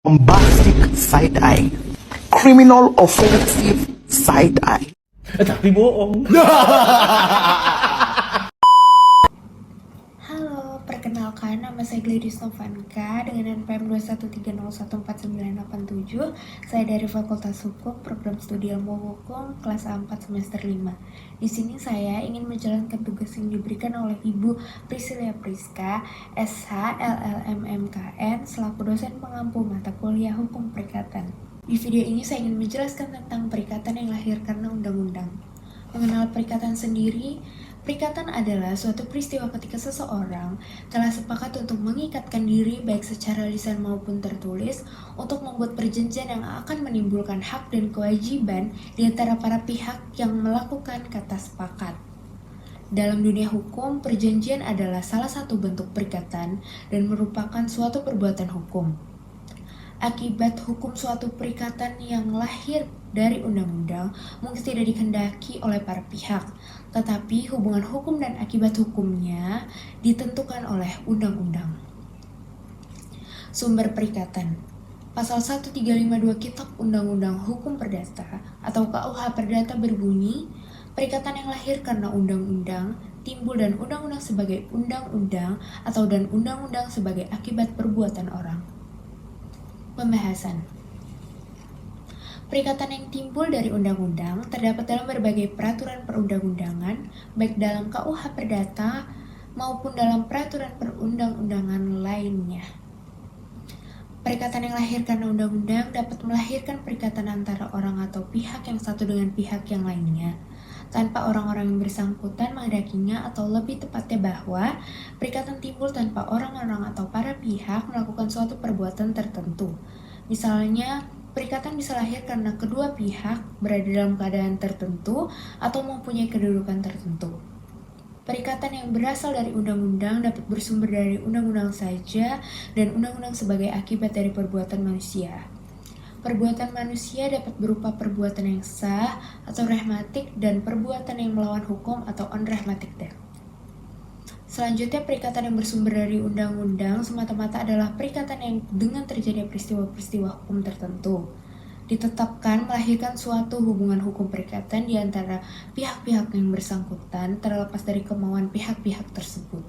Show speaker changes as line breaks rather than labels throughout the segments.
Bombastic side-eye, criminal offensive side-eye.
Tapi bohong.
Halo, perkenalkan nama saya Gladys Novanka dengan NPM 213014987. Saya dari Fakultas Hukum, Program Studi Ilmu Hukum, kelas A4 semester 5. Di sini saya ingin menjalankan tugas yang diberikan oleh Ibu Priscilia Priska, SH, LLM, MKN, selaku dosen pengampu mata kuliah Hukum Perikatan. Di video ini saya ingin menjelaskan tentang perikatan yang lahir karena undang-undang. Mengenal perikatan sendiri, perikatan adalah suatu peristiwa ketika seseorang telah sepakat untuk mengikatkan diri baik secara lisan maupun tertulis untuk membuat perjanjian yang akan menimbulkan hak dan kewajiban di antara para pihak yang melakukan kata sepakat. Dalam dunia hukum, perjanjian adalah salah satu bentuk perikatan dan merupakan suatu perbuatan hukum. Akibat hukum suatu perikatan yang lahir dari undang-undang mungkin tidak dikehendaki oleh para pihak, tetapi hubungan hukum dan akibat hukumnya ditentukan oleh undang-undang. Sumber perikatan. Pasal 1352 Kitab Undang-Undang Hukum Perdata atau KUH Perdata berbunyi, perikatan yang lahir karena undang-undang timbul dan undang-undang sebagai undang-undang atau dan undang-undang sebagai akibat perbuatan orang. Pembahasan. Perikatan yang timbul dari undang-undang terdapat dalam berbagai peraturan perundang-undangan, baik dalam KUH Perdata maupun dalam peraturan perundang-undangan lainnya. Perikatan yang lahir karena undang-undang dapat melahirkan perikatan antara orang atau pihak yang satu dengan pihak yang lainnya, tanpa orang-orang yang bersangkutan menghendakinya, atau lebih tepatnya bahwa perikatan timbul tanpa orang-orang atau para pihak melakukan suatu perbuatan tertentu. Misalnya, perikatan bisa lahir karena kedua pihak berada dalam keadaan tertentu atau mempunyai kedudukan tertentu. Perikatan yang berasal dari undang-undang dapat bersumber dari undang-undang saja dan undang-undang sebagai akibat dari perbuatan manusia. Perbuatan manusia dapat berupa perbuatan yang sah atau rehmatik dan perbuatan yang melawan hukum atau unrehmatic death. Selanjutnya, perikatan yang bersumber dari undang-undang semata-mata adalah perikatan yang dengan terjadi peristiwa-peristiwa hukum tertentu ditetapkan melahirkan suatu hubungan hukum perikatan di antara pihak-pihak yang bersangkutan terlepas dari kemauan pihak-pihak tersebut.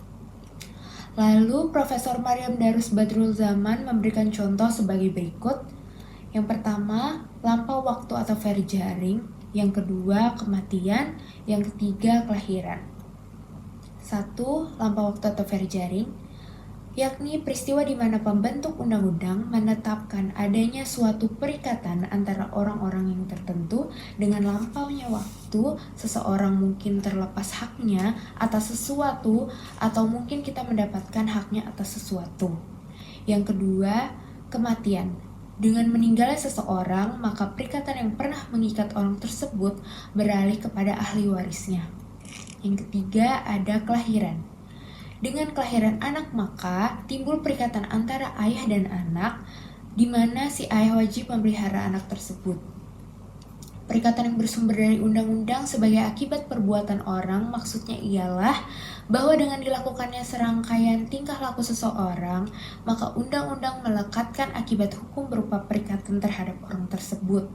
Lalu, Profesor Maryam Darus Badrul Zaman memberikan contoh sebagai berikut. Yang pertama, lampau waktu atau verjaring. Yang kedua, kematian. Yang ketiga, kelahiran. 1. Lampau waktu atau verjaring, yakni peristiwa di mana pembentuk undang-undang menetapkan adanya suatu perikatan antara orang-orang yang tertentu. Dengan lampaunya waktu, seseorang mungkin terlepas haknya atas sesuatu atau mungkin kita mendapatkan haknya atas sesuatu. Yang kedua, kematian. Dengan meninggalnya seseorang, maka perikatan yang pernah mengikat orang tersebut beralih kepada ahli warisnya. Yang ketiga, ada kelahiran. Dengan kelahiran anak, maka timbul perikatan antara ayah dan anak, di mana si ayah wajib memelihara anak tersebut. Perikatan yang bersumber dari undang-undang sebagai akibat perbuatan orang maksudnya ialah bahwa dengan dilakukannya serangkaian tingkah laku seseorang, maka undang-undang melekatkan akibat hukum berupa perikatan terhadap orang tersebut.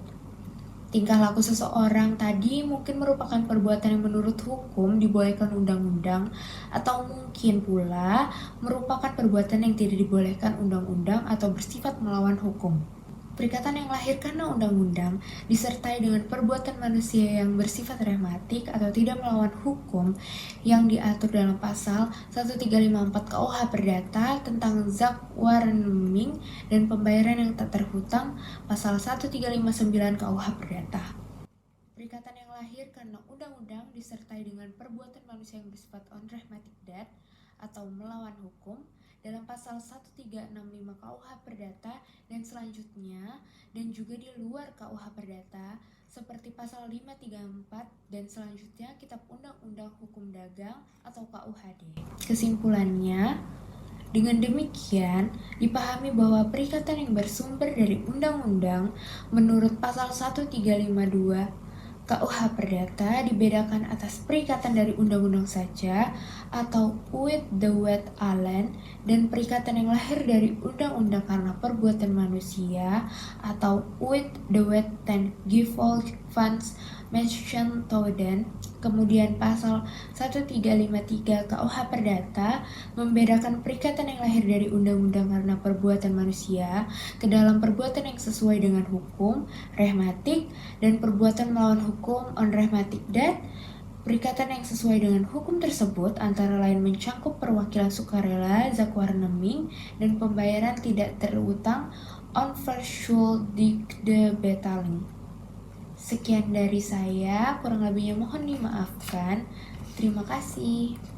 Tingkah laku seseorang tadi mungkin merupakan perbuatan yang menurut hukum dibolehkan undang-undang, atau mungkin pula merupakan perbuatan yang tidak dibolehkan undang-undang atau bersifat melawan hukum. Perikatan yang lahir karena undang-undang disertai dengan perbuatan manusia yang bersifat rehmatik atau tidak melawan hukum yang diatur dalam pasal 1354 KUH Perdata tentang zakwarenming dan pembayaran yang tak terhutang, pasal 1359 KUH Perdata. Perikatan yang lahir karena undang-undang disertai dengan perbuatan manusia yang bersifat unrehmatic death atau melawan hukum dalam pasal 1365 KUH Perdata dan selanjutnya, dan juga di luar KUH Perdata seperti pasal 534 dan selanjutnya Kitab Undang-Undang Hukum Dagang atau KUHD. Kesimpulannya, dengan demikian dipahami bahwa perikatan yang bersumber dari undang-undang menurut pasal 1352 KUH Perdata dibedakan atas perikatan dari undang-undang saja atau with the wet allen dan perikatan yang lahir dari undang-undang karena perbuatan manusia atau with the wet and default funds mentioned Toden. Kemudian pasal 1353 KUH Perdata membedakan perikatan yang lahir dari undang-undang karena perbuatan manusia ke dalam perbuatan yang sesuai dengan hukum, rehmatik, dan perbuatan melawan hukum on rehmatik dan perikatan yang sesuai dengan hukum tersebut antara lain mencangkup perwakilan sukarela, zakwarneming, dan pembayaran tidak terutang on verschuldigde betaling. Sekian dari saya, kurang lebihnya mohon dimaafkan. Terima kasih.